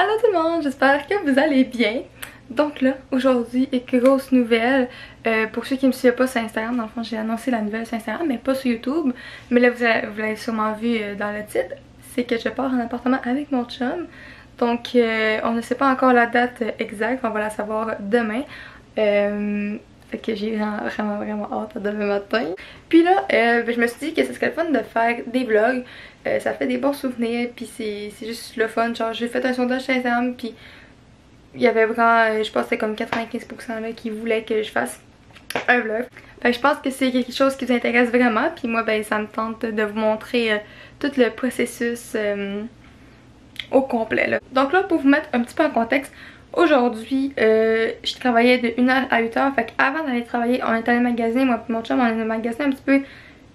Allô tout le monde, j'espère que vous allez bien. Donc là, aujourd'hui, grosse nouvelle. Pour ceux qui ne me suivent pas sur Instagram, dans le fond, j'ai annoncé la nouvelle sur Instagram, mais pas sur YouTube. Mais là, vous l'avez sûrement vu dans le titre. C'est que je pars en appartement avec mon chum. Donc, on ne sait pas encore la date exacte, on va la savoir demain. Fait que j'ai vraiment hâte à demain matin. Puis là, je me suis dit que ce serait le fun de faire des vlogs. Ça fait des bons souvenirs, puis c'est juste le fun. Genre, j'ai fait un sondage sur Instagram, puis il y avait vraiment, je pense que c'était comme 95% là, qui voulaient que je fasse un vlog. Fait que je pense que c'est quelque chose qui vous intéresse vraiment, puis moi, ben, ça me tente de vous montrer tout le processus au complet. Là. Donc là, pour vous mettre un petit peu en contexte, aujourd'hui, je travaillais de 1h à 8h. Fait qu'avant d'aller travailler, on est allé magasiner, moi et mon chum, on est allé magasiner un petit peu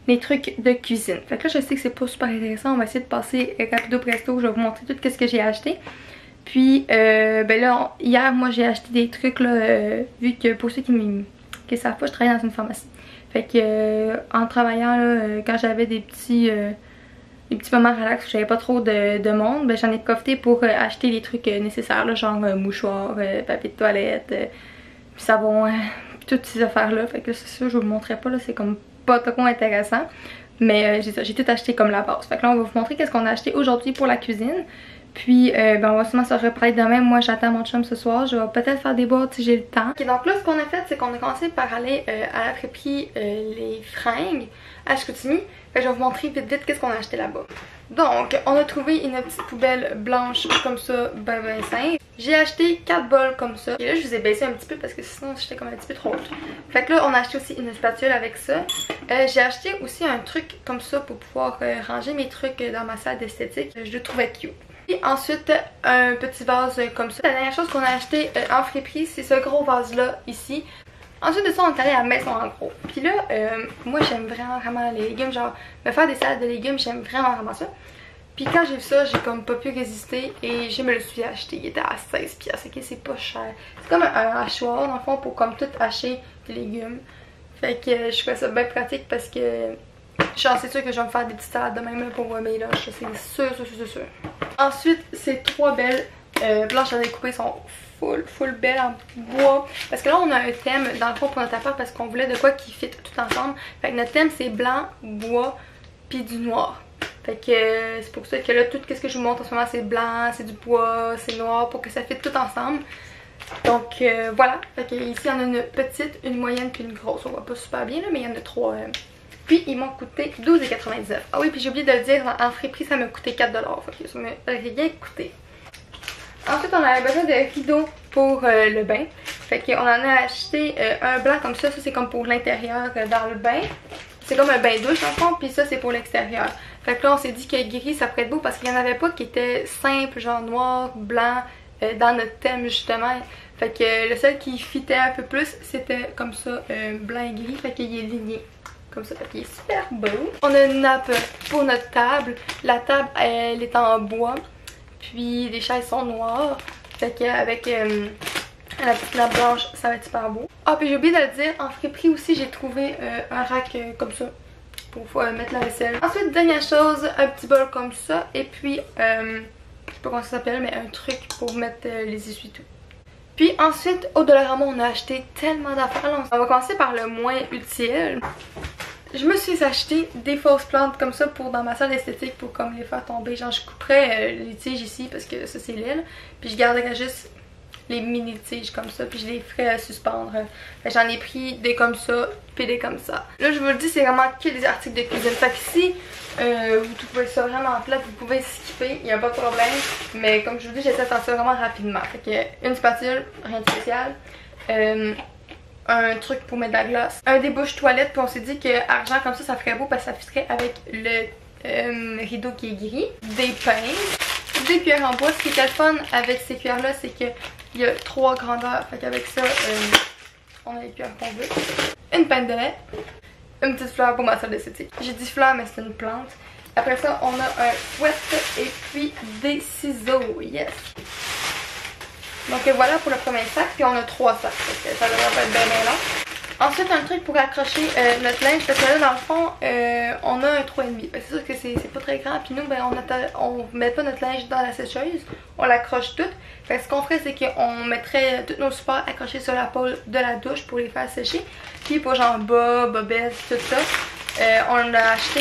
les trucs de cuisine. Fait que là, je sais que c'est pas super intéressant. On va essayer de passer rapido presto. Je vais vous montrer tout ce que j'ai acheté. Puis, ben là, hier, moi, j'ai acheté des trucs, là, vu que pour ceux qui savent pas, je travaille dans une pharmacie. Fait que, en travaillant, là, quand j'avais des petits moments relax où j'avais pas trop de monde, ben j'en ai profité pour acheter les trucs nécessaires, là, genre mouchoirs, papier de toilette, savon, toutes ces affaires là. Fait que c'est sûr, je vous le montrerai pas, là, c'est comme pas trop intéressant. Mais j'ai tout acheté comme la base. Fait que là, on va vous montrer qu'est-ce qu'on a acheté aujourd'hui pour la cuisine. Puis ben on va sûrement se reparler demain. Moi j'attends mon chum ce soir. Je vais peut-être faire des boîtes si j'ai le temps. Ok, donc là ce qu'on a fait, c'est qu'on a commencé par aller à la friperie les fringues à Chicoutimi. Fait que je vais vous montrer vite qu'est-ce qu'on a acheté là-bas. Donc on a trouvé une petite poubelle blanche comme ça, ben simple. J'ai acheté 4 bols comme ça. Et là je vous ai baissé un petit peu parce que sinon j'étais comme un petit peu trop haute. Fait que là on a acheté aussi une spatule avec ça. J'ai acheté aussi un truc comme ça pour pouvoir ranger mes trucs dans ma salle d'esthétique. Je le trouvais cute. Et ensuite un petit vase comme ça. La dernière chose qu'on a acheté en friperie, c'est ce gros vase là ici. Ensuite de ça, on est allé à la maison en gros. Puis là, moi j'aime vraiment les légumes, genre me faire des salades de légumes, j'aime vraiment ça. Puis quand j'ai vu ça, j'ai comme pas pu résister et je me le suis acheté. Il était à 16$, ok, c'est pas cher. C'est comme un hachoir dans le fond pour comme tout hacher des légumes. Fait que je fais ça bien pratique parce que genre c'est sûr que je vais me faire des petites salades de même pour mes lunchs, c'est sûr. Ensuite, ces 3 belles planches à découper sont full belles en bois. Parce que là, on a un thème dans le fond pour notre appart parce qu'on voulait de quoi qui fit tout ensemble. Fait que notre thème, c'est blanc, bois, puis du noir. Fait que c'est pour ça que là, tout ce que je vous montre en ce moment, c'est blanc, c'est du bois, c'est noir pour que ça fit tout ensemble. Donc voilà. Fait que ici, il y en a une petite, une moyenne, puis une grosse. On voit pas super bien là, mais il y en a 3. Puis ils m'ont coûté 12,99$. Ah oui, puis j'ai oublié de le dire, en friperie ça m'a coûté 4$. Fait que ça m'a rien coûté. Ensuite on avait besoin de rideaux pour le bain. Fait qu'on en a acheté un blanc comme ça c'est comme pour l'intérieur dans le bain. C'est comme un bain douche en fond, puis ça c'est pour l'extérieur. Fait que là on s'est dit que gris ça pourrait être beau parce qu'il n'y en avait pas qui était simple, genre noir, blanc, dans notre thème justement. Fait que le seul qui fitait un peu plus c'était comme ça, blanc et gris, fait qu'il est ligné. Comme ça, il est super beau. On a une nappe pour notre table. La table, elle est en bois. Puis les chaises sont noires. Fait qu'avec la petite nappe blanche, ça va être super beau. Ah, puis j'ai oublié de le dire, en friperie aussi, j'ai trouvé un rack comme ça pour mettre la vaisselle. Ensuite, dernière chose, un petit bol comme ça. Et puis, je sais pas comment ça s'appelle, mais un truc pour mettre les essuie-tout. Puis ensuite, au Dollarama, on a acheté tellement d'affaires. On va commencer par le moins utile. Je me suis acheté des fausses plantes comme ça pour dans ma salle d'esthétique pour comme les faire tomber. Genre je couperais les tiges ici parce que ça c'est l'île. Puis je garderais juste les mini tiges comme ça. Puis je les ferais suspendre. J'en ai pris des comme ça puis des comme ça. Là je vous le dis c'est vraiment que des articles de cuisine. Fait que si vous trouvez ça vraiment plate, vous pouvez skipper. Il n'y a pas de problème. Mais comme je vous dis j'essaie de faire ça vraiment rapidement. Fait que une spatule, rien de spécial. Un truc pour mettre de la glace, un débouche toilette, puis on s'est dit que argent comme ça ferait beau parce que ça fitterait avec le rideau qui est gris, des pinces, des cuillères en bois. Ce qui est le fun avec ces cuillères là c'est qu'il y a 3 grandeurs, fait qu'avec ça on a les cuillères qu'on veut, une pinte de lait, une petite fleur pour ma salle d'esthétique. J'ai dit fleur mais c'est une plante. Après ça on a un fouet et puis des ciseaux, yes. Donc voilà pour le premier sac, puis on a 3 sacs, parce que ça devrait pas être bien long. Ensuite, un truc pour accrocher notre linge, parce que là, dans le fond, on a un 3,5. C'est sûr que c'est pas très grand. Puis nous, ben, on met pas notre linge dans la sécheuse, on l'accroche tout. Fait que ce qu'on ferait, c'est qu'on mettrait tous nos supports accrochés sur la pôle de la douche pour les faire sécher. Puis pour genre bas, bobettes, tout ça, on a acheté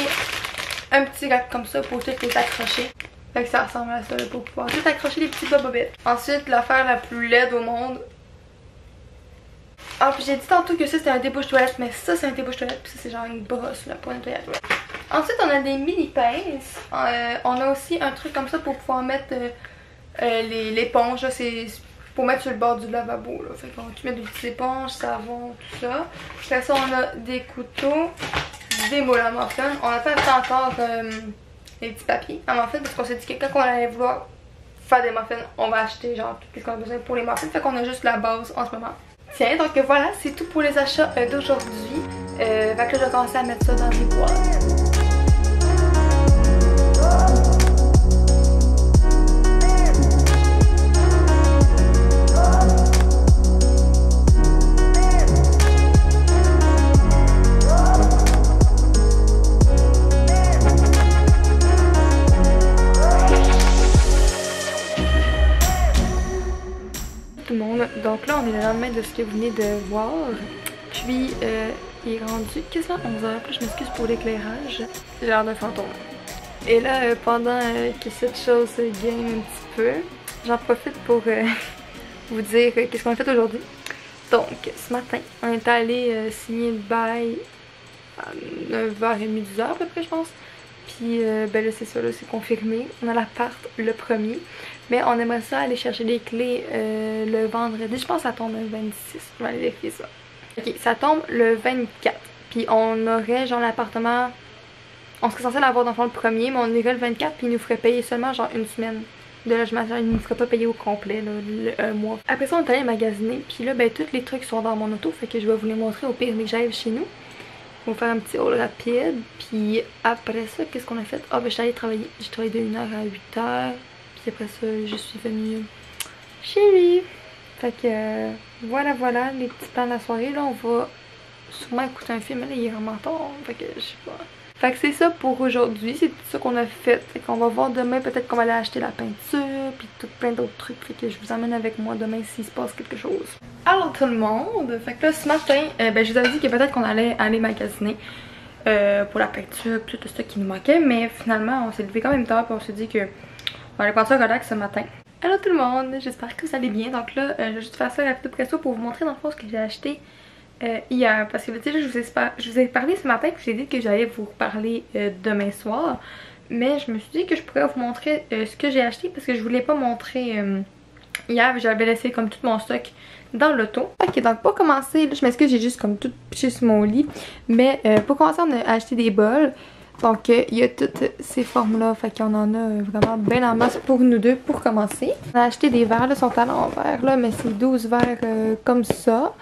un petit rack comme ça pour toutes les accrocher. Fait que ça ressemble à ça là, pour pouvoir tout accrocher les petits bas bobettes. Ensuite, l'affaire la plus laide au monde. Ah, puis j'ai dit tantôt que ça c'était un débouche toilette, mais ça c'est un débouche toilette, puis ça c'est genre une brosse là pour nettoyer la toilette. Ensuite, on a des mini pinces. On a aussi un truc comme ça pour pouvoir mettre l'éponge. C'est pour mettre sur le bord du lavabo. Là. Fait qu'on tu mets des petites éponges, savon, tout ça. Après ça, on a des couteaux, des moules à muffin. On a fait encore les petits papiers à muffin parce qu'on s'est dit que quand on allait vouloir faire des muffins, on va acheter genre tout ce qu'on a besoin pour les muffins. Fait qu'on a juste la base en ce moment. Tiens, donc voilà, c'est tout pour les achats d'aujourd'hui. Fait que là, je vais commencer à mettre ça dans des boîtes. Donc là, on est le lendemain de ce que vous venez de voir. Puis, il est rendu quasiment 11h. Puis je m'excuse pour l'éclairage. J'ai l'air d'un fantôme. Et là, pendant que cette chose gagne un petit peu, j'en profite pour vous dire qu'est-ce qu'on a fait aujourd'hui. Donc, ce matin, on est allé signer le bail à 9h30, 10h à peu près, je pense. Puis, ben là, c'est ça, là, c'est confirmé. On a l'appart le 1er. Mais on aimerait ça aller chercher les clés le vendredi. Je pense que ça tombe le 26. Je vais aller vérifier ça. Ok, ça tombe le 24. Puis on aurait genre l'appartement. On serait censé l'avoir dans le fond le 1er, mais on irait le 24. Puis il nous ferait payer seulement genre une semaine de logement. Il nous ferait pas payer au complet là, un mois. Après ça, on est allé magasiner. Puis là, ben tous les trucs sont dans mon auto. Fait que je vais vous les montrer au pire dès que j'arrive chez nous. On va faire un petit haul rapide. Puis après ça, qu'est-ce qu'on a fait? Ah, ben je suis allée travailler. J'ai travaillé de 1h à 8h. Puis après ça, je suis venue chez lui. Fait que voilà, les petits plans de la soirée. Là, on va sûrement écouter un film. Là, il est vraiment tard. Fait que je sais pas. Fait que c'est ça pour aujourd'hui. C'est tout ça qu'on a fait. Fait qu'on va voir demain. Peut-être qu'on va aller acheter la peinture. Puis tout plein d'autres trucs. Fait que je vous emmène avec moi demain s'il se passe quelque chose. Allô tout le monde. Fait que là, ce matin, ben, je vous avais dit que peut-être qu'on allait aller magasiner. Pour la peinture, tout ça qui nous manquait. Mais finalement, on s'est levé quand même tard. Puis on s'est dit que on allait prendre ça relax ce matin. Allô tout le monde, j'espère que vous allez bien. Donc là, je vais juste faire ça rapide presto pour vous montrer dans le fond ce que j'ai acheté hier. Parce que tu sais, je vous ai parlé ce matin, puis j'ai dit que j'allais vous reparler demain soir. Mais je me suis dit que je pourrais vous montrer ce que j'ai acheté parce que je voulais pas montrer hier. J'avais laissé comme tout mon stock dans l'auto. Ok, donc pour commencer, là, je m'excuse, j'ai juste comme tout piché sur mon lit. Mais pour commencer, on a acheté des bols. Donc il y a toutes ces formes là, fait qu'on en a vraiment bien en masse pour nous deux pour commencer. On a acheté des verres, là, sont à l'envers là, mais c'est 12 verres comme ça.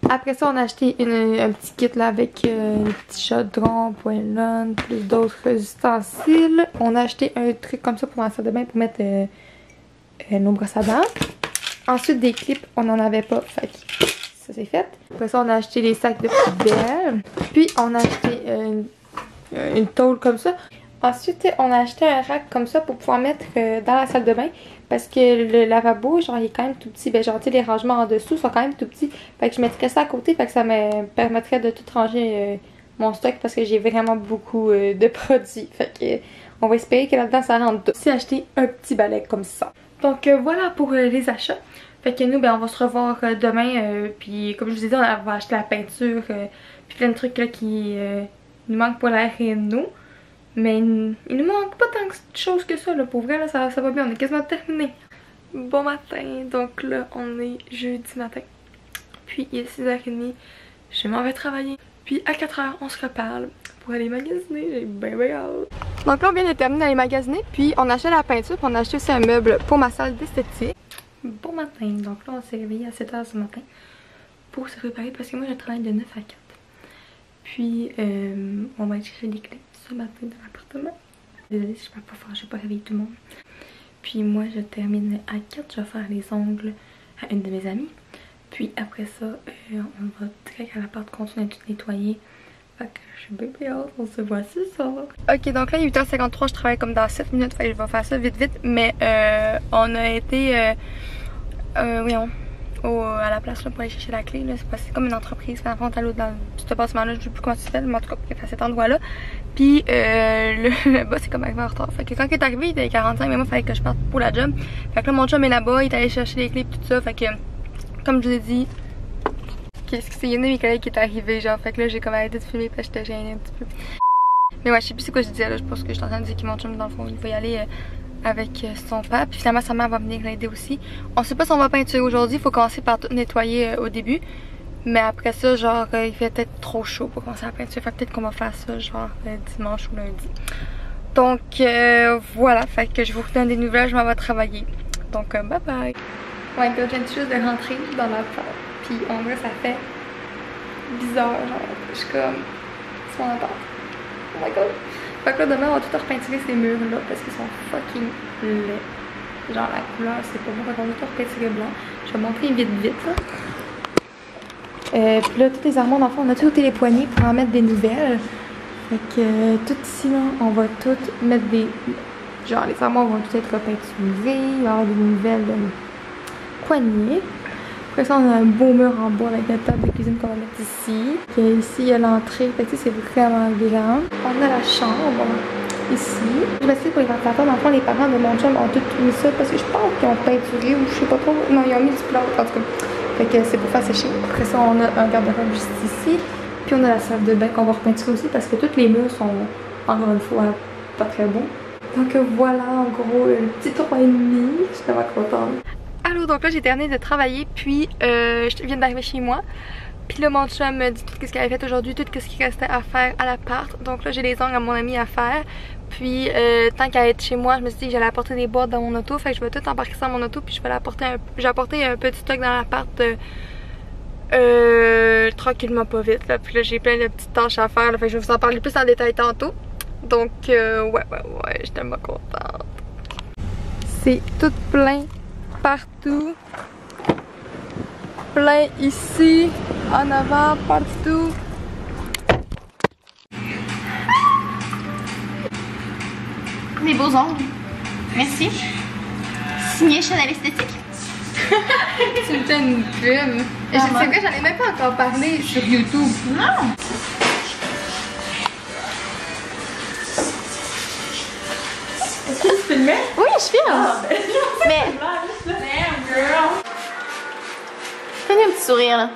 Après ça on a acheté un petit kit là avec des petits chaudrons, poêlons, plus d'autres ustensiles. On a acheté un truc comme ça pour la salle de bain pour mettre nos brosses à dents. Ensuite des clips, on n'en avait pas, fait que ça c'est fait. Après ça on a acheté les sacs de poubelle. Puis on a acheté une tôle comme ça. Ensuite, on a acheté un rack comme ça pour pouvoir mettre dans la salle de bain parce que le lavabo, genre, il est quand même tout petit. Ben, genre, tu sais, les rangements en dessous sont quand même tout petits. Fait que je mettrais ça à côté, fait que ça me permettrait de tout ranger mon stock parce que j'ai vraiment beaucoup de produits. Fait que on va espérer que là-dedans ça rentre tout. J'ai acheté un petit balai comme ça. Donc voilà pour les achats. Fait que nous, ben, on va se revoir demain. Puis comme je vous ai dit, on va acheter la peinture. Puis plein de trucs là qui nous manque pour la réno. Mais il nous manque pas tant de choses que ça, là. Pour vrai, là, ça va bien. On est quasiment terminé. Bon matin. Donc là, on est jeudi matin. Puis il est 6h30. Je m'en vais travailler. Puis à 4h, on se reparle pour aller magasiner. J'ai bien hâte. Donc là, on vient de terminer d'aller magasiner. Puis on a acheté la peinture. Puis on a acheté aussi un meuble pour ma salle d'esthétique. Bon matin. Donc là, on s'est réveillé à 7h ce matin pour se préparer parce que moi, je travaille de 9 à 4. Puis, on va aller chercher les clés ce matin de l'appartement. Désolée si je parle pas fort, je vais pas réveiller tout le monde. Puis moi, je termine à 4, je vais faire les ongles à une de mes amies. Puis après ça, on va direct à l'appart continuer de tout nettoyer. Fait que je suis bébé hâte, on se voit ce soir. Ok, donc là il est 8h53, je travaille comme dans 7 minutes, fait que je vais faire ça vite vite. Mais on a été, voyons, à la place là, pour aller chercher la clé. C'est comme une entreprise, fait en fond, dans ce bâtiment-là, je sais plus comment tu fais, mais en tout cas, à cet endroit-là. Puis le boss est comme arrivé en retard. Fait que quand il est arrivé, il était 45, mais moi il fallait que je parte pour la job. Fait que là mon chum est là-bas, il est allé chercher les clés et tout ça. Fait que, comme je vous ai dit, qu'est-ce que c'est? Il y en a mes collègues qui est arrivé, genre, fait que là j'ai comme arrêté de filmer parce que j'étais gênée un petit peu. Mais ouais, je sais plus c'est quoi je disais là, je pense que j'étais en train de dire que mon chum dans le fond, il va y aller avec son père. Puis finalement sa mère va venir l'aider aussi. On sait pas si on va peinturer aujourd'hui, il faut commencer par tout nettoyer au début. Mais après ça, genre, il fait peut-être trop chaud pour commencer à peinturer. Fait que peut-être qu'on va faire ça, genre, dimanche ou lundi. Donc, voilà. Fait que je vous redonne des nouvelles, je m'en vais travailler. Donc, bye bye. Ouais, je viens juste de rentrer dans l'appart. Puis, en vrai, ça fait bizarre, genre. Je suis comme, c'est mon appart. Oh my god. Fait que là, demain, on va tout repeinturer ces murs-là parce qu'ils sont fucking laids. Genre, la couleur, c'est pas bon. Fait qu'on va tout repeinturer blanc. Je vais montrer vite, là. Puis là, toutes les armoires d'enfants, on a tout ôté les poignées pour en mettre des nouvelles. Fait que tout ici, là, on va tout mettre des... Genre, les armoires vont tout être repeinturées. Il va y avoir des nouvelles poignées. Après ça, on a un beau mur en bois avec notre table de cuisine qu'on va mettre ici. Puis ici, il y a l'entrée. Fait que c'est vraiment grand. On a la chambre ici. Je m'excuse pour les ventilateurs. Dans le fond, les parents de mon chum ont tout mis ça parce que je pense qu'ils ont peinturé ou je sais pas trop. Non, ils ont mis du plâtre en tout cas. Fait que c'est pour faire sécher. Après ça, on a un garde-robe juste ici. Puis on a la salle de bain qu'on va repeinturer aussi parce que tous les murs sont, encore une fois, pas très beaux. Donc voilà, en gros, le petit 3,5. Je suis tellement contente. Allô, donc là, j'ai terminé de travailler. Puis, je viens d'arriver chez moi. Puis là, mon chum me dit tout ce qu'il avait fait aujourd'hui, tout ce qui restait à faire à l'appart. Donc là, j'ai les ongles à mon ami à faire. Puis, tant qu'à être chez moi, je me suis dit que j'allais apporter des boîtes dans mon auto. Fait que je vais tout embarquer ça dans mon auto. Puis, j'ai apporté un petit stock dans l'appart tranquillement, pas vite. Là. Puis là, j'ai plein de petites tâches à faire. Là, fait que je vais vous en parler plus en détail tantôt. Donc, ouais, je suis tellement contente. C'est tout plein partout. Plein ici, en avant, partout. Mes beaux ongles. Merci. Signé Chanel Esthétique. Tu me fais une pub. Et je sais que j'en ai même pas encore parlé sur YouTube. Non. Est-ce que tu filmais? Oui, je filme. Ah, ben, Mais. Damn, girl! Fais-lui un petit sourire là.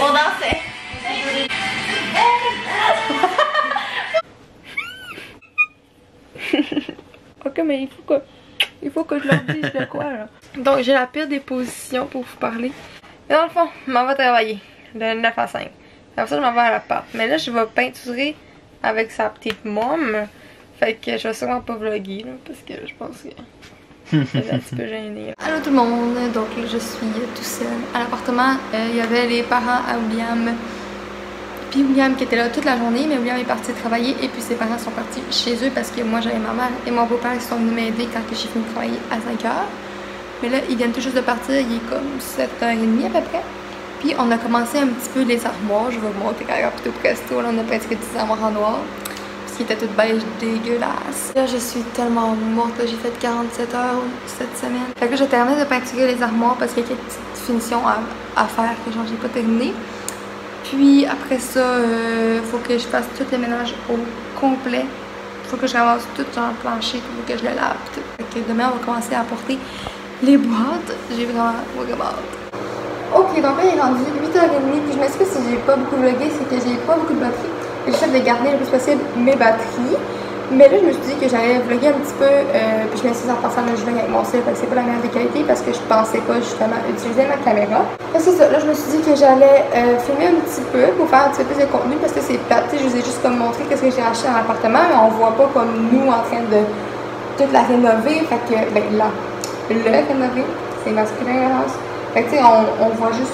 On dansait. Ok, mais il faut que je leur dise de quoi là. Donc j'ai la pire des positions pour vous parler. Et dans le fond, je m'en vais travailler de 9 à 5. Après ça, je m'en vais à l'appart. Mais là, je vais peinturer avec sa petite môme. Fait que je vais sûrement pas vlogger là, parce que je pense que c'est un petit peu gêné. Allô tout le monde, donc là, je suis tout seul à l'appartement. Il y avait les parents à William. Puis William qui était là toute la journée, mais William est parti travailler et puis ses parents sont partis chez eux parce que moi j'avais ma mère et mon beau-père qui sont venus m'aider quand j'ai fini de travailler à 5h. Mais là, ils viennent tout juste de partir, il est comme 7h30 à peu près. Puis on a commencé un petit peu les armoires, je vais vous montrer quand même plutôt presto, là on a peinturé des armoires en noir. Parce qu'ils étaient toutes beige dégueulasses. Là je suis tellement morte, j'ai fait 47 heures cette semaine. Fait que là, je termine de peinturer les armoires parce qu'il y a quelques petites finitions à faire que genre j'ai pas terminé. Puis après ça, faut que je fasse tout le ménage au complet. Faut que je ramasse tout genre le plancher, faut que je le lave. Tout. Fait que demain, on va commencer à apporter les boîtes. J'ai vraiment hâte. Ok, donc là, il est rendu 8h30. Puis je m'excuse si j'ai pas beaucoup vlogué, c'est que j'ai pas beaucoup de batterie. J'essaie de garder le plus possible mes batteries. Mais là, je me suis dit que j'allais vlogger un petit peu. Puis je m'excuse en passant, là, je vlog avec mon cell, parce que c'est pas la meilleure des qualités parce que je pensais pas justement utiliser ma caméra. Là, c'est ça. Là, je me suis dit que j'allais filmer un petit peu pour faire un petit peu plus de contenu parce que c'est plate. Je vous ai juste comme montré qu'est-ce que j'ai acheté dans l'appartement, mais on voit pas comme nous en train de toute la rénover. Fait que, le rénover, c'est masculin, Laurence. Fait que, tu sais, on voit juste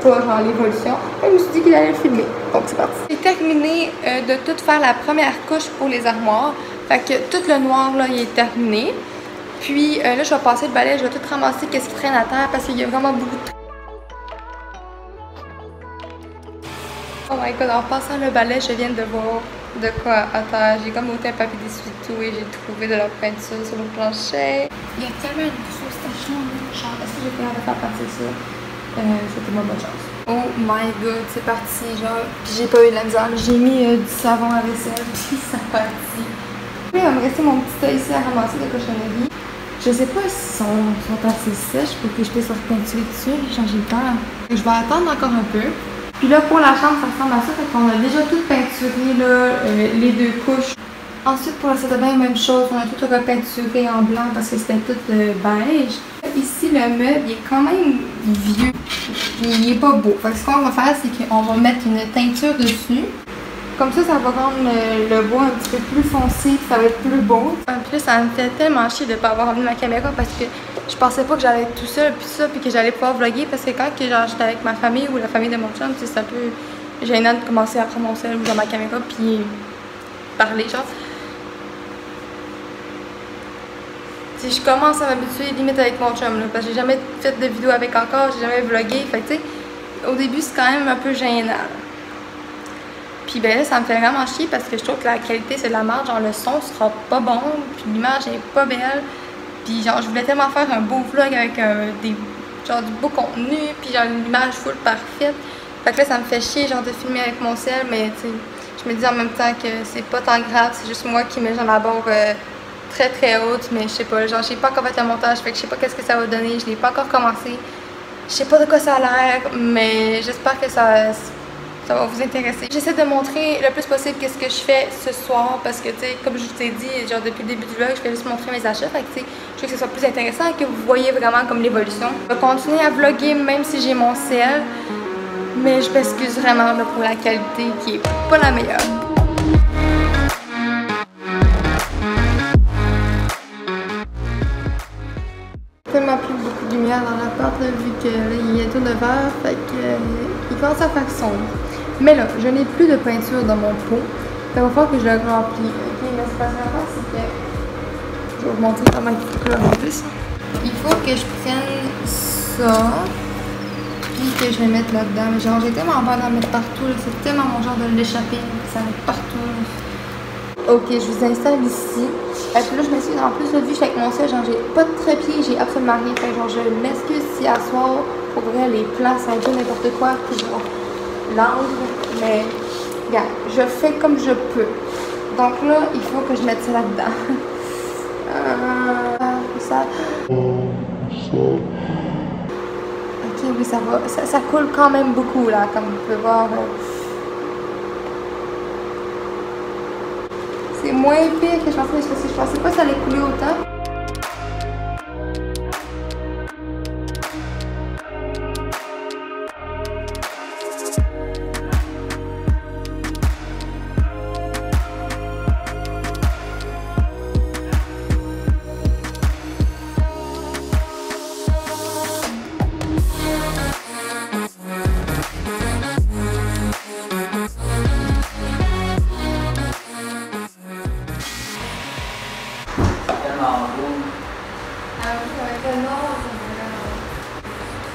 pas genre l'évolution. Je me suis dit qu'il allait le filmer. Donc c'est parti. J'ai terminé de tout faire la première couche pour les armoires. Fait que tout le noir là il est terminé. Puis là je vais passer le balai, je vais tout ramasser qu'est-ce qui traîne à terre parce qu'il y a vraiment beaucoup de... Oh my god, en passant le balai, je viens de voir de quoi à terre. J'ai comme ôté un papier d'essuie-tout et j'ai trouvé de la peinture sur le plancher. Il y a tellement une grosse tache genre, est-ce que j'ai pu faire partir ça? C'était ma bonne chance. Oh my god, c'est parti, genre, puis j'ai pas eu de la misère. J'ai mis du savon à vaisselle, puis ça parti. Puis il va me rester mon petit tas ici à ramasser de cochonneries. Je sais pas s'ils sont assez sèches pour que je puisse repeinturer dessus, genre j'ai peur. Je vais attendre encore un peu. Puis là, pour la chambre, ça ressemble à ça, fait qu'on a déjà tout peinturé, là, les deux couches. Ensuite, pour la salle de bain, même chose, on a tout repeinturé en blanc parce que c'était tout beige. Ici, le meuble, il est quand même vieux, il est pas beau. Fait que ce qu'on va faire, c'est qu'on va mettre une teinture dessus. Comme ça va rendre le bois un petit peu plus foncé, ça va être plus beau. En plus, ça me fait tellement chier de ne pas avoir amené ma caméra parce que je pensais pas que j'allais être tout seul puis que j'allais pouvoir vlogger parce que quand j'étais avec ma famille ou la famille de mon chum, c'est un peu gênant de commencer à prendre mon sel ou dans ma caméra puis parler genre. Si je commence à m'habituer limite avec mon chum là, parce que j'ai jamais fait de vidéo avec encore, j'ai jamais vlogué, fait que tu sais, au début c'est quand même un peu gênant. Puis ben là, ça me fait vraiment chier parce que je trouve que la qualité c'est de la merde, genre le son sera pas bon, puis l'image est pas belle. Puis genre je voulais tellement faire un beau vlog avec genre du beau contenu, puis genre une image full parfaite. Fait que là ça me fait chier genre de filmer avec mon sel, mais tu sais, je me dis en même temps que c'est pas tant grave, c'est juste moi qui mets genre la barre très très haute, mais je sais pas, genre j'ai pas encore fait le montage, fait que je sais pas qu'est-ce que ça va donner, je l'ai pas encore commencé. Je sais pas de quoi ça a l'air, mais j'espère que ça va vous intéresser. J'essaie de montrer le plus possible qu'est-ce que je fais ce soir parce que, tu sais, comme je vous ai dit, genre depuis le début du vlog, je fais juste montrer mes achats. Fait que, tu sais, je veux que ce soit plus intéressant et que vous voyez vraiment comme l'évolution. Je vais continuer à vlogger même si j'ai mon sel, mais je m'excuse vraiment là, pour la qualité qui est pas la meilleure. Tellement plus beaucoup de lumière dans l'appart vu que là, il est tout de verre, fait que il commence à faire sombre. Mais là, je n'ai plus de peinture dans mon pot. Il va falloir que je le remplis. Ok, mais ce que je vais faire, c'est que je vais vous montrer comment il faut que je le remplisse. Il faut que je prenne ça, puis que je le mette là-dedans. Mais genre, j'ai tellement peur d'en mettre partout. C'est tellement mon genre de l'échapper, ça met partout. Ok, je vous installe ici. Et puis là, je m'excuse. En plus, vu que je suis avec mon sel, genre, j'ai pas de trépied, j'ai absolument rien. Fait genre, je m'excuse si à soir, pour vrai, les plans, c'est un peu n'importe quoi. Puis genre, l'angle, mais regarde, je fais comme je peux. Donc là, il faut que je mette ça là-dedans. Ça. Ok, oui, ça va. Ça coule quand même beaucoup, là, comme vous pouvez voir. C'est moins pire que je pensais, parce que je pensais pas que ça allait couler autant.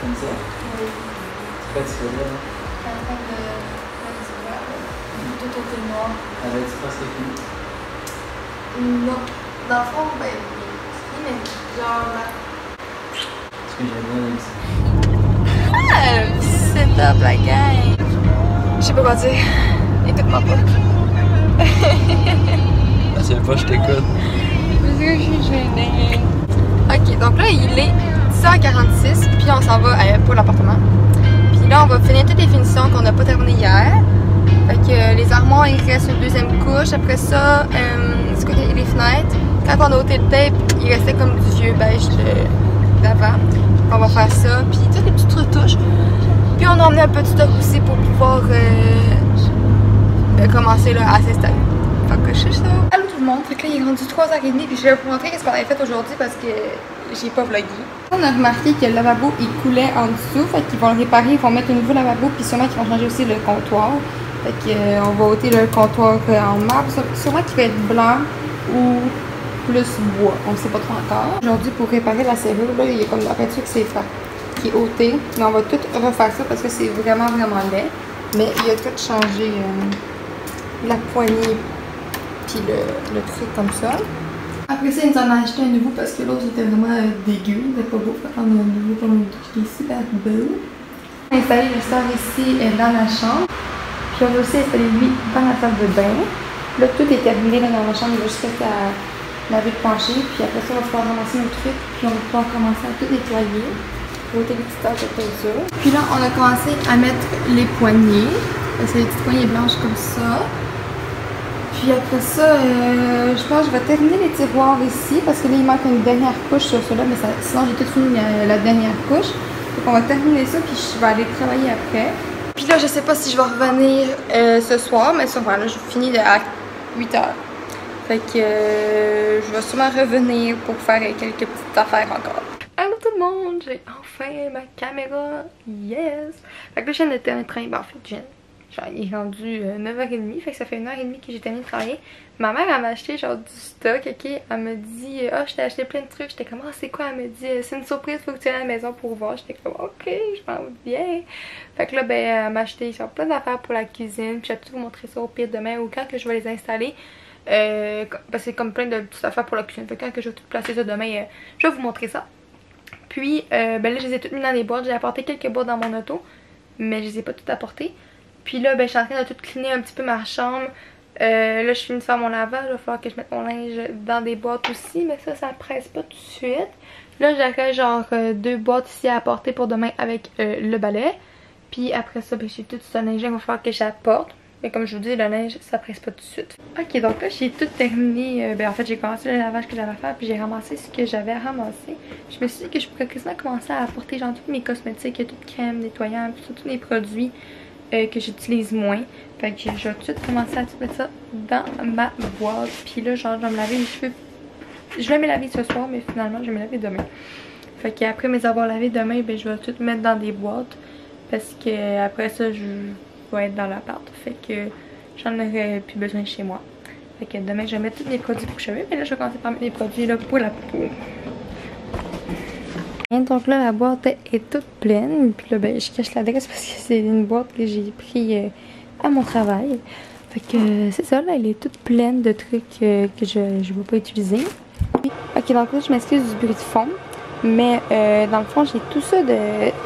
Comme ça? Oui. Pourquoi tu fais là? Je suis en train de mettre du vert, tout était noir. Avec tu penses que c'est fini? Non. Dans le fond, ben, oui, mais genre là. Ce que j'aime bien avec ça. Ah, le petit setup, la gang! Je sais pas quoi dire. Écoute-moi pas. Ah, tu sais pas, je t'écoute. Parce que je suis gênée. Ok, donc là, il est 10h46, puis on s'en va pour l'appartement. Puis là, on va finir toutes les finitions qu'on n'a pas terminées hier. Fait que les armoires, il reste une deuxième couche. Après ça, c'est quoi les fenêtres? Quand on a ôté le tape, il restait comme du vieux beige d'avant. On va faire ça, puis toutes les petites retouches. Puis on a emmené un petit stock aussi pour pouvoir commencer là, à s'installer. Fait que je sais ça. Allô tout le monde, fait que là il est rendu 3h30 puis je vais vous montrer ce qu'on avait fait aujourd'hui parce que j'ai pas vlogué. On a remarqué que le lavabo il coulait en dessous, fait qu'ils vont le réparer, ils vont mettre un nouveau lavabo, puis sûrement qu'ils vont changer aussi le comptoir. Fait que on va ôter le comptoir en marbre, sûrement qu'il va être blanc ou plus bois, on ne sait pas trop encore. Aujourd'hui pour réparer la serrure, là, il y a comme la peinture qui est ôtée, mais on va tout refaire ça parce que c'est vraiment laid. Mais il a tout changé, la poignée puis le truc comme ça. Après ça, ils nous en ont acheté un nouveau parce que l'autre était vraiment dégueu, il était pas beau. Fait qu'on a un nouveau pour nous qui est super beau. On a installé le sort ici dans la chambre. Puis on a aussi installé lui dans la salle de bain. Là, tout est terminé là, dans la chambre, il va juste rester à laver le plancher. Puis après ça, on va pouvoir ramasser nos trucs. Puis on va pouvoir commencer à tout nettoyer. Ôter les petites taches de peinture. Puis là, on a commencé à mettre les poignées. C'est des petites poignées blanches comme ça. Puis après ça, je pense que je vais terminer les tiroirs ici parce que là, il manque une dernière couche sur cela, mais sinon j'ai tout fini la dernière couche. Donc on va terminer ça, puis je vais aller travailler après. Puis là, je sais pas si je vais revenir ce soir, mais sûrement, là, je finis à 8h. Fait que je vais sûrement revenir pour faire quelques petites affaires encore. Allô tout le monde, j'ai enfin ma caméra, yes! Fait que là, je viens d'être un train, en fait, il est rendu 9h30, fait que ça fait 1h30 que j'ai terminé de travailler. Ma mère, elle m'a acheté genre du stock, ok? Elle me dit, ah, je t'ai acheté plein de trucs. J'étais comme, ah, c'est quoi? Elle me dit, c'est une surprise, faut que tu ailles à la maison pour voir. J'étais comme, ok, je m'en viens. Fait que là, ben, elle m'a acheté genre plein d'affaires pour la cuisine. Puis je vais tout vous montrer ça au pire demain ou quand que je vais les installer. Parce que c'est comme plein de petites affaires pour la cuisine. Fait que quand que je vais tout placer ça demain, je vais vous montrer ça. Puis, ben là, je les ai toutes mis dans des boîtes. J'ai apporté quelques boîtes dans mon auto, mais je les ai pas toutes apportées. Puis là, ben, je suis en train de tout cleaner un petit peu ma chambre. Là, je finis de faire mon lavage. Il va falloir que je mette mon linge dans des boîtes aussi. Mais ça presse pas tout de suite. Là, j'aurais genre 2 boîtes ici à apporter pour demain avec le balai. Puis après ça, ben, j'ai tout ce linge. Il va falloir que j'apporte. Mais comme je vous dis, le linge, ça presse pas tout de suite. Ok, donc là, j'ai tout terminé. Ben, en fait, j'ai commencé le lavage que j'avais à faire. Puis j'ai ramassé ce que j'avais à ramasser. Je me suis dit que je pourrais quasiment commencer à apporter genre toutes mes cosmétiques, toutes crèmes, nettoyants, tous les produits que j'utilise moins. Fait que je vais tout de suite commencer à tout mettre ça dans ma boîte. Puis là, genre, je vais me laver les cheveux. Je vais me laver ce soir, mais finalement, je vais me laver demain. Fait qu'après mes avoir lavé demain, ben, je vais tout mettre dans des boîtes. Parce que après ça, je vais être dans l'appart. Fait que j'en aurai plus besoin chez moi. Fait que demain, je vais mettre tous mes produits pour cheveux. Mais là, je vais commencer par mettre les produits là, pour la peau. Donc là, la boîte est toute pleine. Puis là, ben, je cache l'adresse parce que c'est une boîte que j'ai pris à mon travail. Fait que c'est ça, là, elle est toute pleine de trucs que je ne vais pas utiliser. Ok, donc là, je m'excuse du bruit de fond. Mais dans le fond, j'ai tout ça de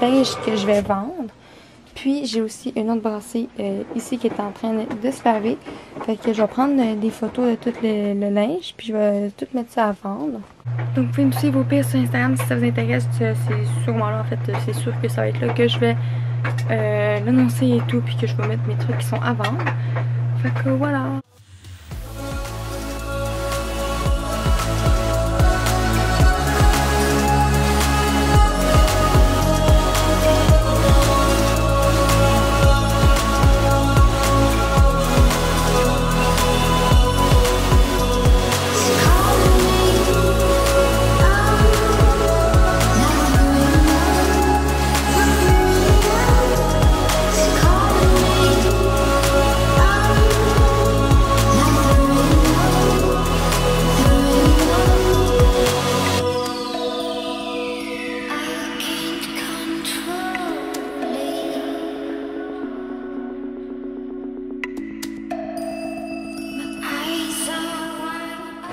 linge que je vais vendre. Puis j'ai aussi une autre brassée ici qui est en train de se laver. Fait que je vais prendre des photos de tout le linge. Puis je vais tout mettre ça à vendre. Donc vous pouvez me suivre au pire sur Instagram si ça vous intéresse. C'est sûrement là en fait, c'est sûr que ça va être là que je vais l'annoncer et tout. Puis que je vais mettre mes trucs qui sont à vendre. Fait que voilà.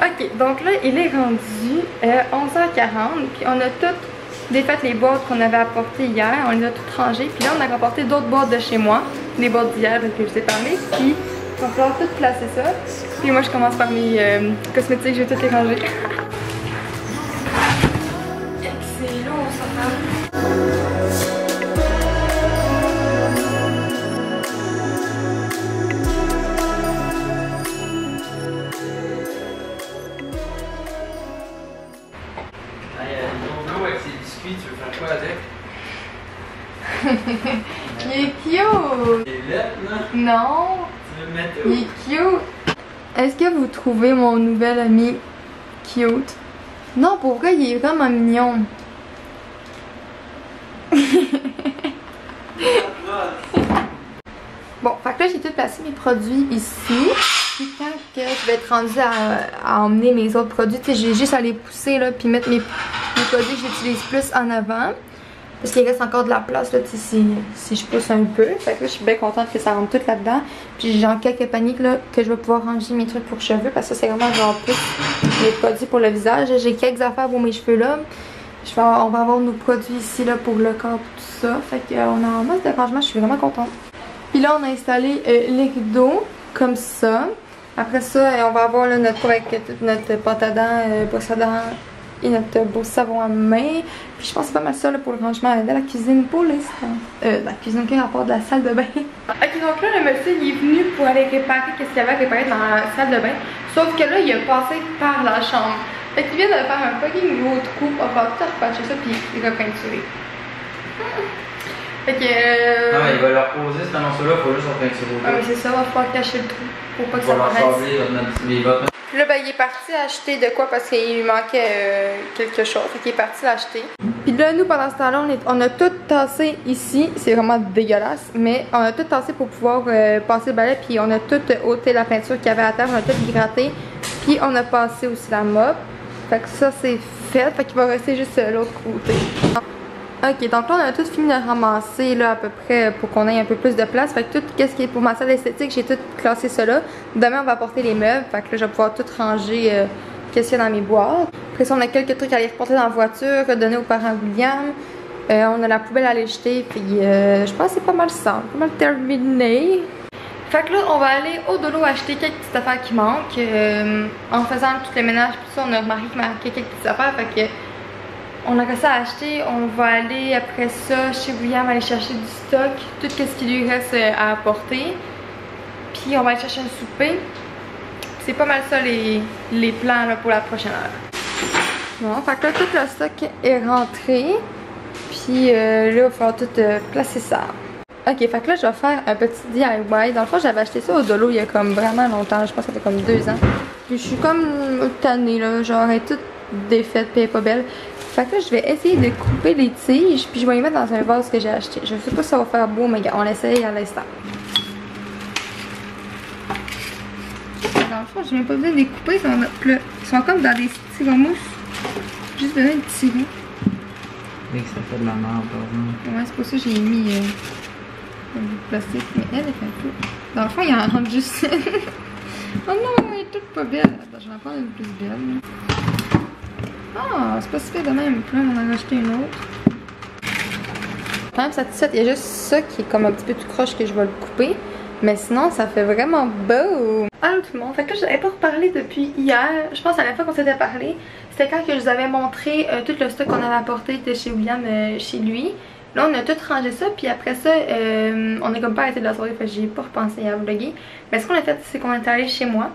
Ok, donc là, il est rendu 11h40, puis on a toutes défait les boîtes qu'on avait apportées hier, on les a toutes rangées, puis là, on a rapporté d'autres boîtes de chez moi, les boîtes d'hier que je vous ai parlé, puis il va falloir tout placer ça, puis moi, je commence par mes cosmétiques, je vais toutes les ranger. C'est long, ça va. Tu veux faire quoi avec? Il est cute! Il est laid, non? Non! Tu veux le mettre où? Il est cute! Est-ce que vous trouvez mon nouvel ami cute? Non, pour vrai, il est vraiment mignon. Bon, fait que là, j'ai tout placé mes produits ici. Puis quand que je vais être rendue à emmener mes autres produits, tu sais, j'ai juste à les pousser là, puis mettre mes produits que j'utilise plus en avant. Parce qu'il reste encore de la place là, si je pousse un peu. Fait que là, je suis bien contente que ça rentre tout là-dedans. Puis j'ai genre quelques paniques là que je vais pouvoir ranger mes trucs pour cheveux. Parce que ça, c'est vraiment genre plus les produits pour le visage. J'ai quelques affaires pour mes cheveux là. On va avoir nos produits ici là pour le corps et tout ça. Fait qu'on a un masse de rangement, je suis vraiment contente. Puis là, on a installé les rideaux comme ça. Après ça, on va avoir là, notre pot avec toute notre pâte à dents, brosse à dents et notre beau savon à main. Puis je pense que c'est pas mal ça là, pour le rangement de la cuisine pour l'instant. La cuisine qui rapporte de la salle de bain. Ok, donc là, le monsieur il est venu pour aller réparer ce qu'il y avait à réparer dans la salle de bain. Sauf que là, il a passé par la chambre. Fait qu'il vient de faire un fucking gros trou. On va tout repatcher ça puis repeinturer. Fait que. Non, mais il va leur poser cet annonce-là, il faut juste repeinturer. Ah, mais c'est ça, va falloir cacher le trou pour pas que ça paraisse. Il va Puis là, ben, il est parti acheter de quoi parce qu'il lui manquait quelque chose. Fait qu'il est parti l'acheter. Puis là, nous, pendant ce temps-là, on a tout tassé ici. C'est vraiment dégueulasse. Mais on a tout tassé pour pouvoir passer le balai. Puis on a tout ôté la peinture qu'il y avait à terre. On a tout gratté. Puis on a passé aussi la mop. Fait que ça, c'est fait. Fait qu'il va rester juste l'autre côté. Ok, donc là on a tout fini de ramasser là à peu près pour qu'on ait un peu plus de place. Fait que tout ce qui est pour ma salle esthétique, j'ai tout classé ça là. Demain on va apporter les meubles, fait que là je vais pouvoir tout ranger qu'est-ce qu'il y a dans mes boîtes. Après ça on a quelques trucs à aller reporter dans la voiture, donner aux parents William. On a la poubelle à aller jeter, puis je pense que c'est pas mal ça, pas mal terminé. Fait que là on va aller au Dolo acheter quelques petites affaires qui manquent. En faisant tout le ménage, tout ça on a remarqué qu'il manquait quelques petites affaires, fait que on a ça à acheter, on va aller après ça chez William aller chercher du stock, tout ce qui lui reste à apporter. Puis on va aller chercher un souper. C'est pas mal ça les plans là, pour la prochaine heure. Bon, fait que là tout le stock est rentré. Puis là il va falloir tout placer ça. Ok, fait que là je vais faire un petit DIY. Dans le fond j'avais acheté ça au Dolo il y a comme vraiment longtemps, je pense que ça fait comme 2 ans. Puis je suis comme tannée là, genre elle est toute défaite puis elle est pas belle. Fait que là, je vais essayer de couper les tiges, puis je vais les mettre dans un vase que j'ai acheté. Je sais pas si ça va faire beau, mais on l'essaye à l'instant. Dans le fond, j'ai même pas besoin de les couper, ils sont comme dans des styromousses. Juste besoin de tirer. Mais ça fait de la merde, pardon. Ouais, c'est pour ça que j'ai mis du plastique, mais elle est fait tout. Dans le fond, il y en a juste une. Oh non, elle est toute pas belle. Attends, je vais en prendre une plus belle. Ah, c'est pas si fait de même. Puis là, on en a acheté une autre. Quand même satisfaite, il y a juste ça qui est comme un petit peu tout croche que je vais le couper. Mais sinon, ça fait vraiment beau. Allô tout le monde. Fait que là, je n'avais pas reparlé depuis hier. Je pense à la fois qu'on s'était parlé, c'était quand que je vous avais montré tout le stock qu'on avait apporté de chez William chez lui. Là, on a tout rangé ça. Puis après ça, on a comme pas arrêté de la soirée. Fait que j'ai pas repensé à vlogger. Mais ce qu'on a fait, c'est qu'on est allé chez moi.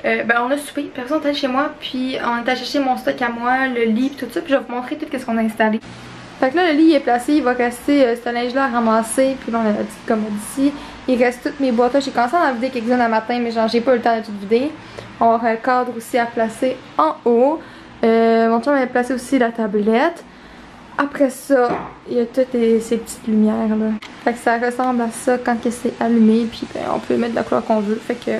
Ben on a soupé, puis après on est allé chez moi, puis on est allé chercher mon stock à moi, le lit, tout ça, puis je vais vous montrer tout ce qu'on a installé. Fait que là le lit il est placé, il va rester ce linge là à ramasser, puis là on a la petite commode ici. Il reste toutes mes boîtes là, j'ai commencé à en vider quelques-unes le matin, mais genre j'ai pas eu le temps de tout vider. On va avoir un cadre aussi à placer en haut. Mon chum avait placé aussi la tablette. Après ça, il y a toutes ces petites lumières là. Fait que ça ressemble à ça quand c'est allumé, puis ben, on peut mettre de la couleur qu'on veut, fait que...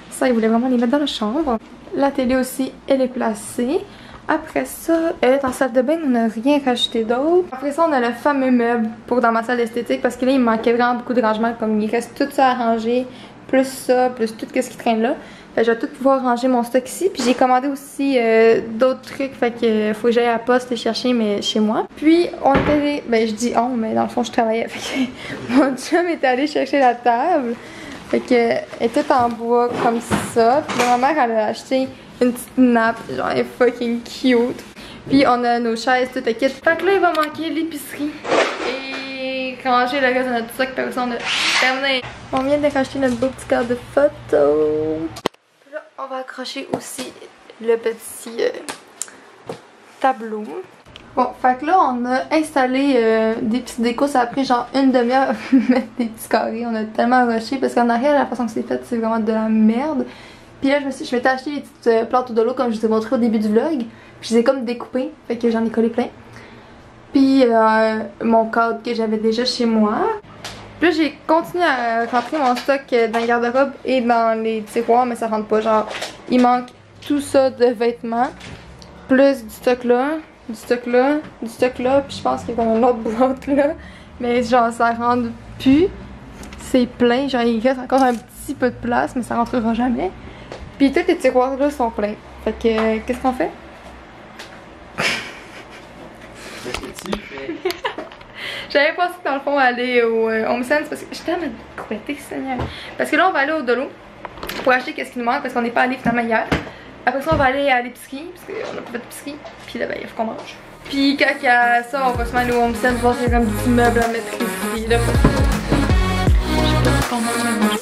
Ça, il voulait vraiment les mettre dans la chambre. La télé aussi, elle est placée. Après ça, dans la salle de bain, on n'a rien rajouté d'autre. Après ça, on a le fameux meuble pour dans ma salle d'esthétique parce que là, il me manquait vraiment beaucoup de rangement. Comme il reste tout ça à ranger, plus ça, plus tout ce qui traîne là. Fait que je vais tout pouvoir ranger mon stock ici. Puis j'ai commandé aussi d'autres trucs. Fait que faut que j'aille à la poste les chercher, mais chez moi. Puis on est allé, ben je dis on, mais dans le fond, je travaillais. Fait que mon chum est allé chercher la table. Fait que elle est toute en bois comme ça. Puis ma mère elle a acheté une petite nappe, genre elle est fucking cute. Puis on a nos chaises, tout le kit. Fait que là il va manquer l'épicerie et ranger le reste de notre stock. Puis on a terminé. On vient de racheter notre beau petit cadre de photo. Puis là on va accrocher aussi le petit tableau. Bon, fait que là, on a installé des petites décos. Ça a pris genre une demi-heure à mettre des petits carrés. On a tellement rushé parce qu'en arrière, la façon que c'est fait, c'est vraiment de la merde. Puis là, je m'étais acheté des petites plantes de l'eau comme je vous ai montré au début du vlog. Je les ai comme découpés, fait que j'en ai collé plein. Puis mon cadre que j'avais déjà chez moi. Puis là j'ai continué à rentrer mon stock dans le garde-robe et dans les tiroirs, mais ça rentre pas. Genre il manque tout ça de vêtements, plus du stock là, du stock là, du stock là, puis je pense qu'il y a comme une autre boîte là. Mais genre ça rentre plus. C'est plein, genre il reste encore un petit peu de place, mais ça rentrera jamais. Puis tous les tiroirs là sont pleins. Fait que qu'est-ce qu'on fait? Qu'est-ce que tu fais? J'avais pensé dans le fond aller au Home Sense parce que j'étais tellement couettée, Seigneur. Parce que là on va aller au Dolo pour acheter qu'est-ce qui nous manque parce qu'on n'est pas allé finalement hier. Après ça on va aller à l'épicerie parce qu'on a pas fait d'épicerie. Puis là ben il faut qu'on mange. Puis quand il y a ça on va se aller au Home Sense voir s'il y a un petit meuble à mettre ici. Là, je sais pas si on va manger.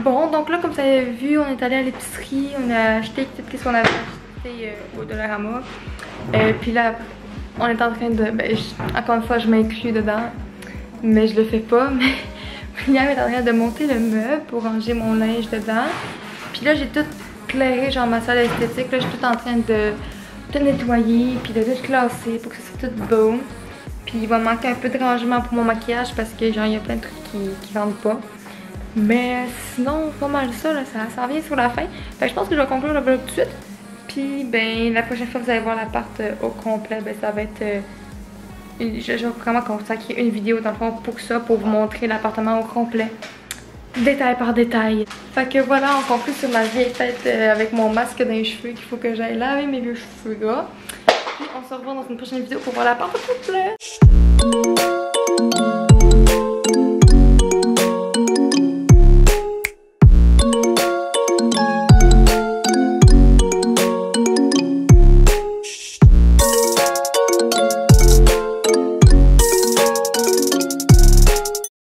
Bon, donc là, comme vous avez vu, on est allé à l'épicerie, on a acheté tout ce qu'on avait acheté au Dollarama. Puis là, on est en train de. Encore une fois, je m'inclus dedans, mais je le fais pas. Mais William est en train de monter le meuble pour ranger mon linge dedans. Puis là, j'ai tout clairé, genre ma salle esthétique. Là, je suis tout en train de tout nettoyer, puis de tout classer pour que ça soit tout beau. Puis il va me manquer un peu de rangement pour mon maquillage parce que genre il y a plein de trucs qui rentrent pas. Mais sinon, pas mal ça, là, ça s'en vient sur la fin. Fait que je pense que je vais conclure le vlog tout de suite. Puis, ben, la prochaine fois que vous allez voir l'appart au complet, ben, ça va être. Je vais vraiment consacrer une vidéo dans le fond pour ça, pour vous montrer l'appartement au complet. Détail par détail. Fait que voilà, on conclut sur ma vieille tête avec mon masque dans les cheveux qu'il faut que j'aille laver mes vieux cheveux gras. Puis, on se revoit dans une prochaine vidéo pour voir l'appart au complet.